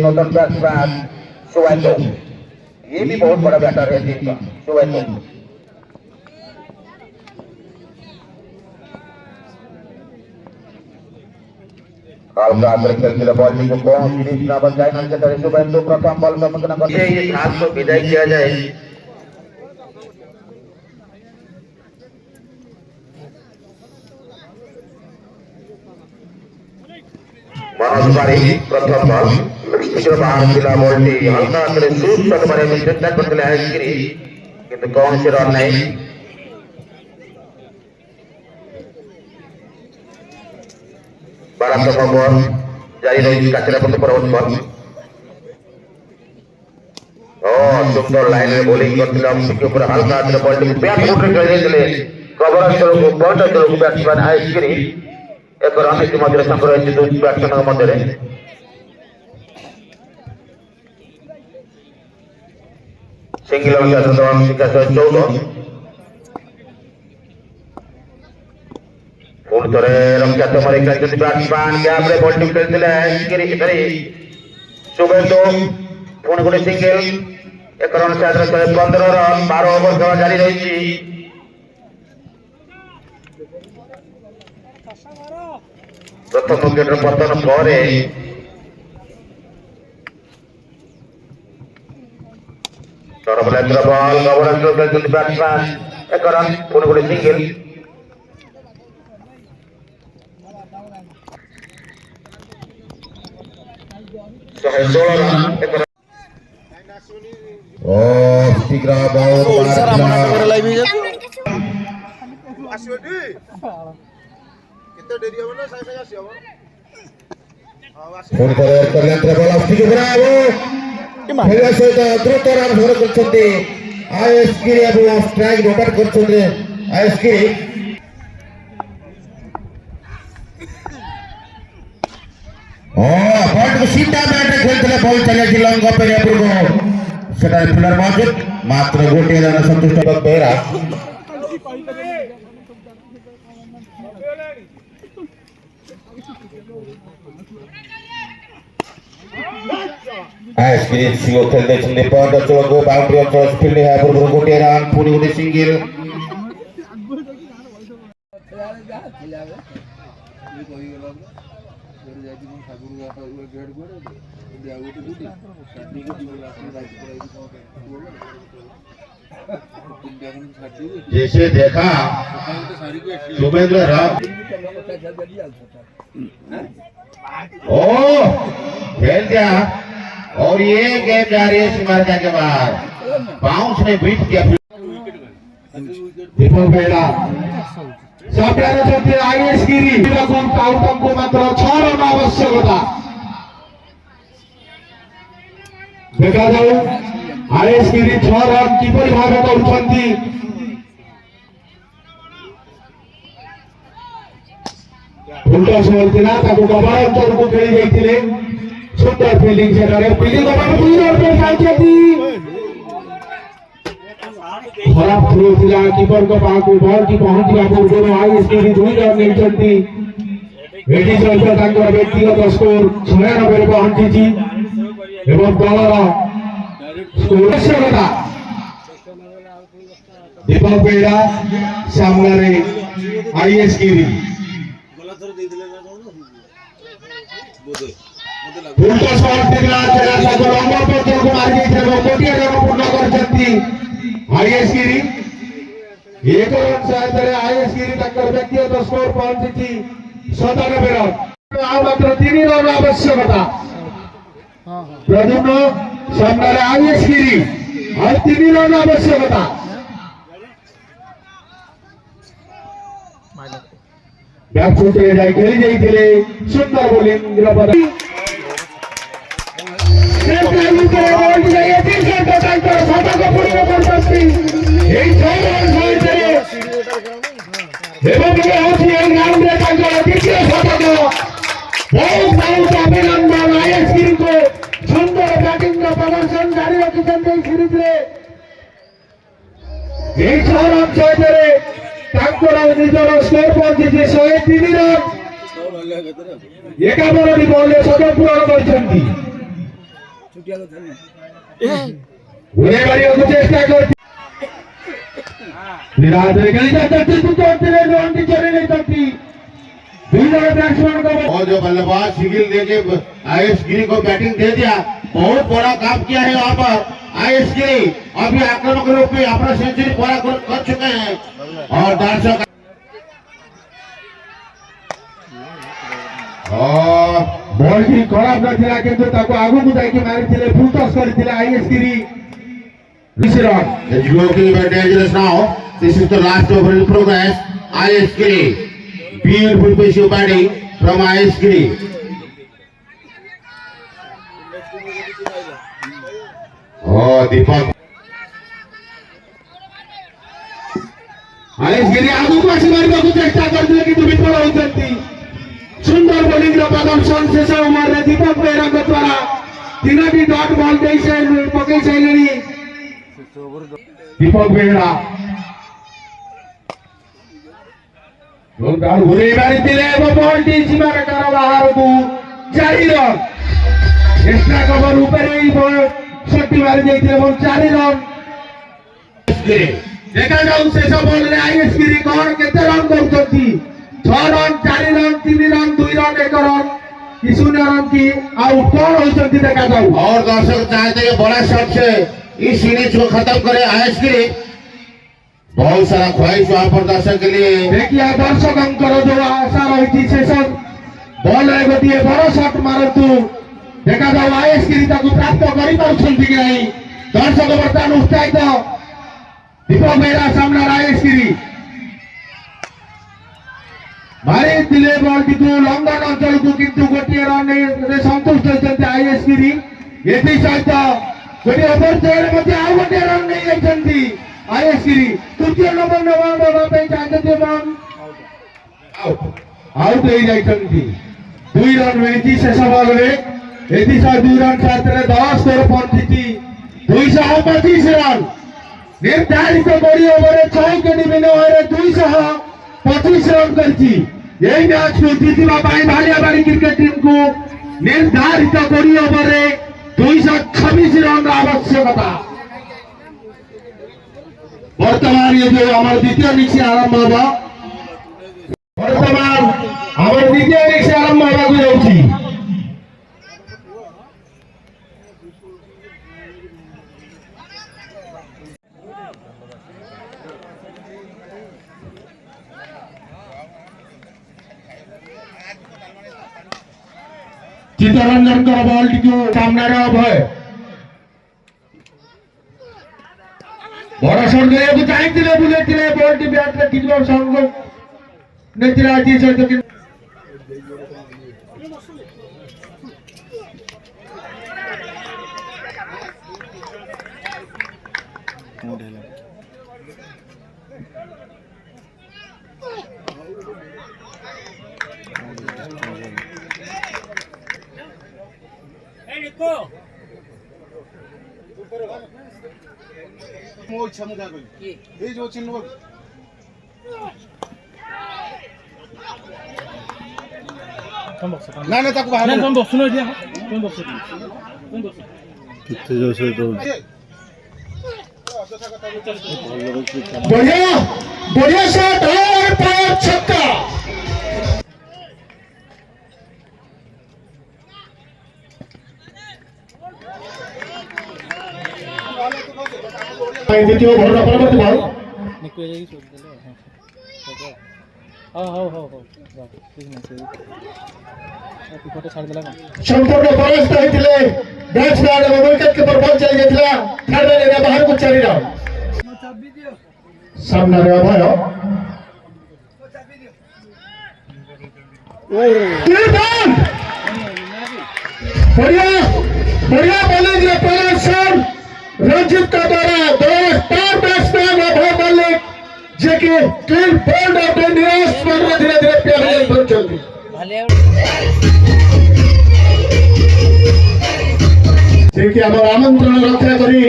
नूतन batsman Suvendu, ये भी बहुत बड़ा बैटर है टीम का शुभेंदु। खेलते बॉलिंग को कौन सीरीज ना बन जाए ना शुभेंदु प्रथम बॉल में ये खास को विदाई किया जाए। प्रथम बॉल बाहर जिला बॉलटी हल्का शूट शॉट मारे चेष्टा करते आयस्गिरी किंतु कौन से रन नहीं। 12 बॉल जारी रही काचरा परवर्ती बॉल सुंदर लाइन में बॉलिंग करते ऊपर हल्का बॉल बैक फुट कवर को पॉइंट को बैट्समैन आयस्गिरी एक रन इतिमध्ये संग्रह दुई बैट्समैन मध्य सिंगल 14 पुणी थे रमख्यात मारे बैट्समैन गैप रे बॉलिंग खेलते शुभेंदु पुणी गोटे सिंगल एक रन 15 रन 12 ओवर खेल जारी रही। प्रथम विकेट पतन पर बॉल गवर्नर बैट्समैन एक रन पुणी गोटे सिंगल द्रुत रन भर कर स्ट्राइक रोटेट कर सीधा बैट खेलते बॉल चले लंग पूर्व से फिलर मौजूद मात्र गोटे रन संतुष्ट बेहरा खेलते पॉइंट अंचल को बाउंड्री अंचल फील्डिंग है पूर्व गोटे रन पुणी गोटे सिंगल जैसे देखा शुभेंद्र खेल दिया और ये गेम जा रही है सीमारेखा के बाहर बाउंस ने बीट किया। दीपक बेड़ा आईएसगिरी को मात्र 6 रन आवश्यकता देखा जाऊ आईएसगिरी 6 रन किपरि भाव करुछंती फुलटॉस बोलथिला ताको कवर अंचल को खेली जाइथिले सुंदर फील्डिंग से फील्डिंग कवर 2 रन पे जाइछथि खराब थ्रो थिला कीपर को पाको बॉल की पहुंचिया पूर्व आईएसगिरी 2 रन नेइछंती एडी सहित तांकर व्यक्तिगत स्कोर 96 रे पहुंचीची एवं दलर स्कोर आवश्यकता दीपक बेड़ा सामने आईएसगिरी उल्टा सवाल दिला तेरा सब लंबा पत्थर को मार के थे कोटिया जगह पूर्ण कर सकती आईएस गिरी एक रन सायतरे आईएस गिरी टक्कर व्यक्तिगत स्कोर पहुंची 97 रन आ मात्र 3 रन आवश्यकता प्रथम सामने आईएस गिरी और 3 रन आवश्यकता बैट फुटे जाई खेली जाइथिले सुंदर बोलिंग गिरपद सेंट्रल करे बॉल जाइए 3 रन टक्कर साता को पूर्ण कर सकती এই 6 রান হয়েছে এবং এই হচ্ছে এই রাউন্ডে তাঙ্গর দ্বিতীয় শতক বহুত বহুত অভিনন্দন আইএস গিরিকে সুন্দর ব্যাটিং প্রদর্শন জারি রাখিছেন এই সিরিজে এই 6 রান ছয়রে তাঙ্গর নিজের স্কোর পৌঁছেছে 103 রান 51টি বলে শতক পূরণ করেছেন ঘুরে বাড়িয়ে চেষ্টা করছে और जो बल्लेबाज सिगिल देके आयुष गिरी को बैटिंग दे दिया बहुत बड़ा काम किया है वहाँ पर आयुष गिरी अभी आक्रामक रूप में अपना सेंचुरी पूरा कर चुके हैं और दर्शक बॉल की खराब नथिला किंतु ताको आगु बुझाई के मारिथिले फुल टॉस करथिले आईएस गिरी Run. It's looking very dangerous now. This is the last over in progress. IS Giri. Beautiful piece of batting from IS Giri. Oh, Deepak. IS Giri आगु पासी मारिबाकु चेष्टा करथिले किंतु विफल होइछन्ति सुंदर बॉलिंग रो प्रदर्शन शेष ओवर रे दीपक बेहरा द्वारा तीनोटी डॉट बॉल देइसे पकई सैलनी दीपक बेहरा जोरदार घुरे मारिथिले बॉल टी सीमा रेखार बाहरकू 4 रन एक्स्ट्रा कवर ऊपर ही बॉल शॉट मारि जाइथिले बॉल 4 रन देखा जाऊ शेष बॉल रे आईएस गिरी कोन केते रन करछथि 6 run 4 run 3 run 2 run 1 run कि 0 रन की आउट कौन होइछथि देखा जाऊ और दर्शक चाहते हैं बड़ा शॉट से इस सीरीज को खत्म करे आयुष गिरी बहुत सारा ख्वाहिश वहां पर दर्शक के लिए देखिए दर्शक अंकर जो आशा रही शेषन बॉल रे गोटे बड़ शॉट मारतु देखा जाऊ आईएस गिरी ताकू प्राप्त करि पाउछन्ति कि नहीं दर्शक बर्तमान उत्साहित दीपक बेहरा सामने आईएस गिरी मारी दिले बॉल टी लंदन अंचल को किंतु गोटे रन रे संतुष्ट होइछन्ति आईएस गिरी एथि सहित गोटे ओवर जोर मध्ये आउ गोटे रन नहीं जाइछन्ति आईएस गिरी तृतीय नंबर नंबर बाबा पे चाहते बॉल आउट हो जाइछन्ति 2 रन मिलिछि शेष बॉल रे एथि सहित 2 रन साथरे 10 स्कोर पहुंचिछि 225 रन निर्धारित बड़ी ओवर 6 विकेट विनिमय 225 रन करछि এই ম্যাচ को জিতিবা পাই ভালিয়াবাড়ি ক্রিকেট টিম को निर्धारित बड़ी ओवर 226 रन आवश्यकता वर्तमान ये जो हमारे द्वितीय इनिंग्स आरंभ होगा वर्तमान हमारे द्वितीय इनिंग्स आरंभ होगा जाउछि चित्तरंजन का बॉल टी सामने अभय बड़ा शॉट देबु चाहिए बुलेथिले बॉल टी बैट रे किलो संग नेतिरा जी सहित कि मो इच्छा मु का कहि ए जो चिन्ह ना ना ताको बाहर ना तुम बसनो दिया तुम बस किथे जो से तो बढ़िया बढ़िया शॉट और पार छक्का দ্বিতীয় ওভার পরবর্তী বল নিকু যাই শোধ দিলে হ্যাঁ হ্যাঁ হ্যাঁ হ্যাঁ ঠিক আছে এই ফটো ছাড় দিলা না সম্পূর্ণ পরাস্ত হয়েছিলে ব্যাটসম্যান এবং উইকেট কিপার বল চলে গেছিল থার্ড এরিয়া বাহারକୁ 4 রান সামনে অভয় बढ़िया बढ़िया बॉलिंग रे प्रदर्शन रंजित का द्वारा दो स्टार बैट्समैन अभय मल्लिक जे कि क्लीन बोल्ड ऑफ द निराश पर धीरे धीरे प्यारे बन चलती जे कि हमर आमंत्रण रक्षा करी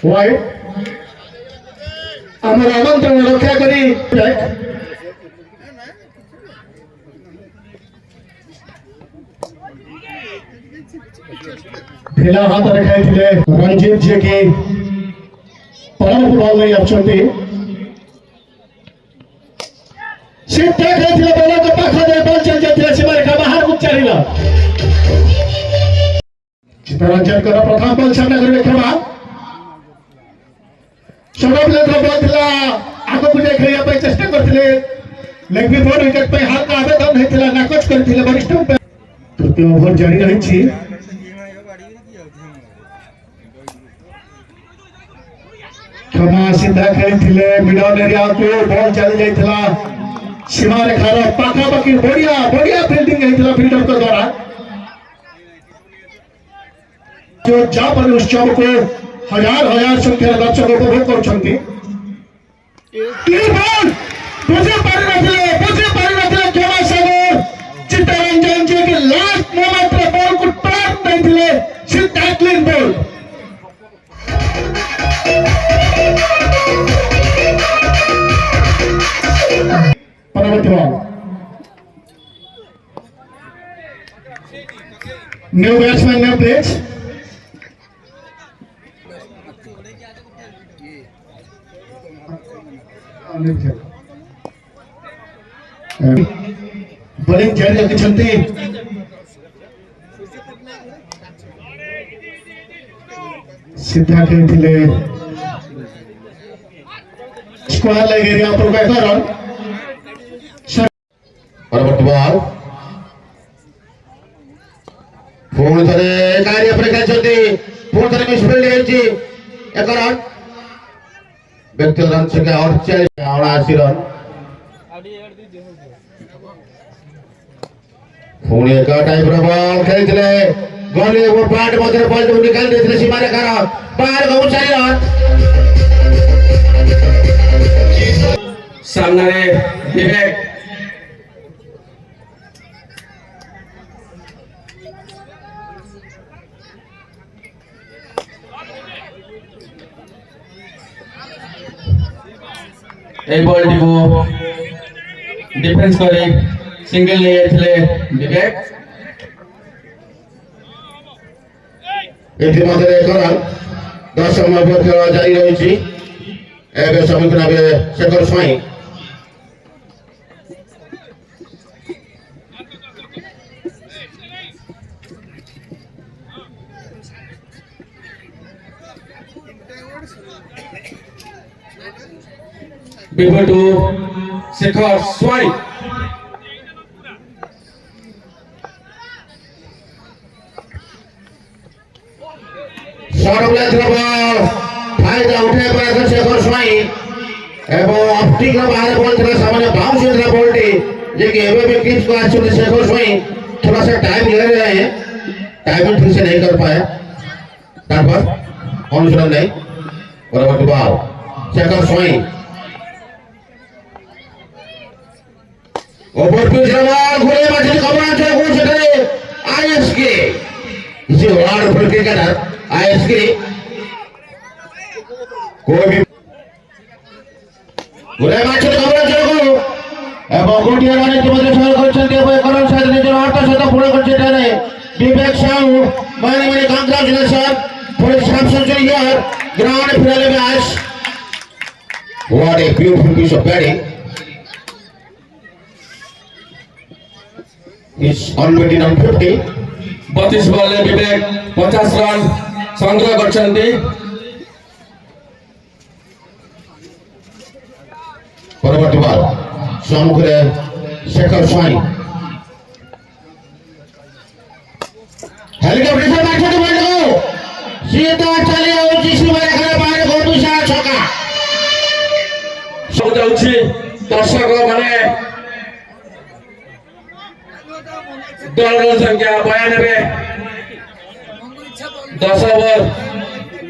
वाइट हमर आमंत्रण रक्षा करी ढिला हाथ रखाई रंजीत जी की परम बॉल नहीं आछंती सीधा खेलथिले बॉलर के पाखा दे बॉल चल जाथिले सीमा रेखा बाहर को चारिला चित्तरंजन कर प्रथम बॉल सामने कर देखबा सौरभ लेकर बॉल थिला आगो को जाय खेलिया पे चेष्टा करथिले लेग भी बोर्ड विकेट पे हाथ का आवेदन नहीं थिला नाकोच करथिले वरिष्ठ तृतीय ओवर जारी रही छी क्षमा सीधा खेली मिडल एरिया को बॉल चली जाइथिला सीमा रेखार पाखापाखि बढ़िया बढ़िया फील्डिंग होइथिला फील्डर के द्वारा जो जा पर उत्सव को हजार हजार संख्या दर्शक उपभोग करछंती बॉल बुझे पारि नथिले क्षमा सागर चित्तरंजन जी के लास्ट मोमेंट रे बॉल को टॉप देथिले सीधा क्लीन बॉल परवर्ती ball new batsman new place bowling जारी रखिछंती सीधा खेलथिले स्क्वायर लाइन एरिया पर का रन परवर्ती बॉल पुणी थरे कार्य पर खेलछंती पुणी थरे मिसफील्ड हेछि एक रन व्यक्तिगत रन संख्या 80 रन पुणी एक टाइप रो बॉल खेलथिले गली वो बैट मध्य बॉल को निकाल देथिले सीमा रेखा बाहर को 4 रन सामने विवेक এই বলটি को ডিফেন্স করে সিঙ্গেল নিয়ে গেছিলে বিবেক ইতিমধ্যে এক রান 10 নম্বর খেলা জারি রয়েছে ଏବେ ସମ୍ମୁଖୀନ ହେବେ Shekhar Swain People to Shekhar Swai. Short length ball. फायदा उठे पर शेखर स्वाई एवं ऑप्टिक रा बाहर बॉल थोड़ा सामने बाउंस होता बॉलटी जे कि एवे भी किस को एक्चुअली शेखर स्वाई थोड़ा सा टाइम ले रहे हैं टाइमिंग ठीक से नहीं कर पाए तापर अनुसरण नहीं परवर्ती ball Shekhar Swain over pitch ball घुरे माछी कमरा से को सेटे आईएसके इसे वार्ड पर क्रिकेटर आईएसके कोई भी घुरे माछी कमरा से को एवं गोटिया रानी के मध्य सहयोग करछन्ते एवं करण साथ निजर वार्ता सहित पूर्ण करछेटारे विवेक Sahu many congratulations for his half century here grand finale match what a beautiful piece of batting is already on 50 25 বলে বিবেক 50 রান সংগ্রহ করছেন। পরবর্তী বল সম্মুখে শেখর স্বাই হেলিকপ্টার মাঠে বল সিধা চালিয়ে উঠি সীমার এখানে বাইরে গৌতুষার ছকা যাଉଛି দর্শক মানে দলର ସଂଖ୍ୟା 92 10 ଓଭର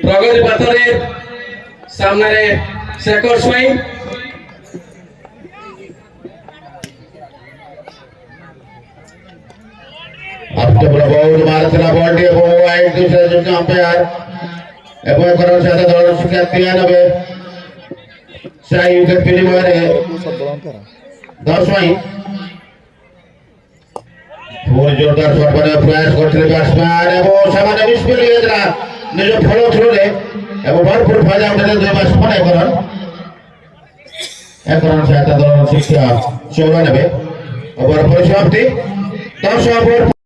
ପ୍ରଗତି ପଥରେ ସାମ୍ନାରେ ଶେଖର ସ୍ୱାଇଁ after बहुत मारथला बॉडी वो वाइड दूसरे जो अंपायर एवं करो साथ दौड़ संख्या 93 साई विकेट विनिमय 10 वाई बहुत जोरदार शॉट बने प्रयास करते बैट्समैन एवं सामान्य मिस पे लिए जरा निज फॉलो थ्रू रे एवं भरपूर फायदा उठाते दुई बैट्समैन एकरन साथ दौड़ संख्या 94 ओवर परिसमाप्ति 10 ओवर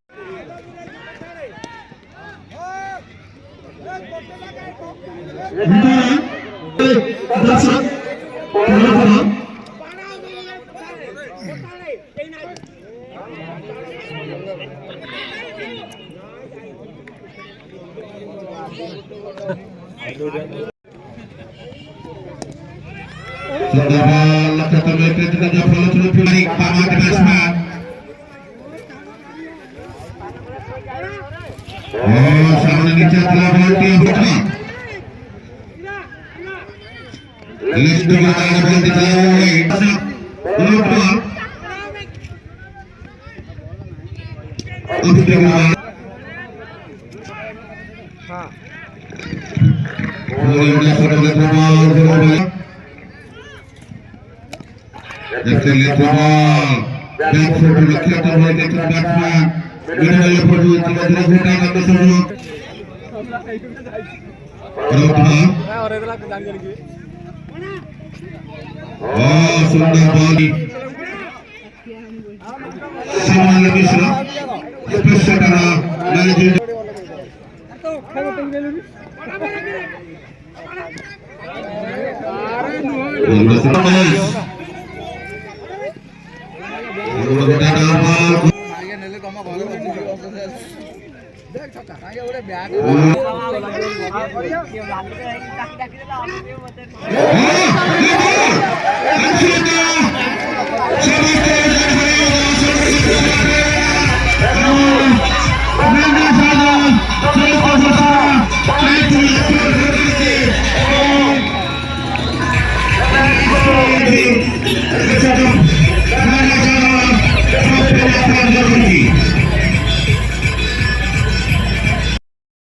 सामने नीचे अगला बॉल टीम बैठा लिस्ट में आगे बॉल दिखाया हुआ है डॉट बॉल अभी तक हां और ये शॉट लगा बॉल देखते ले बॉल बैक फुट रखा तो बॉल के बैट्समैन मिडल पर जो तीन घंटा का सुयोग और एदला जान गेल की सुंदर बॉल सामने मिश्रा स्पेशल करा मैनेजर तो खाओ तुम गेल देख छक्का आगे ओरे बैट शाबाश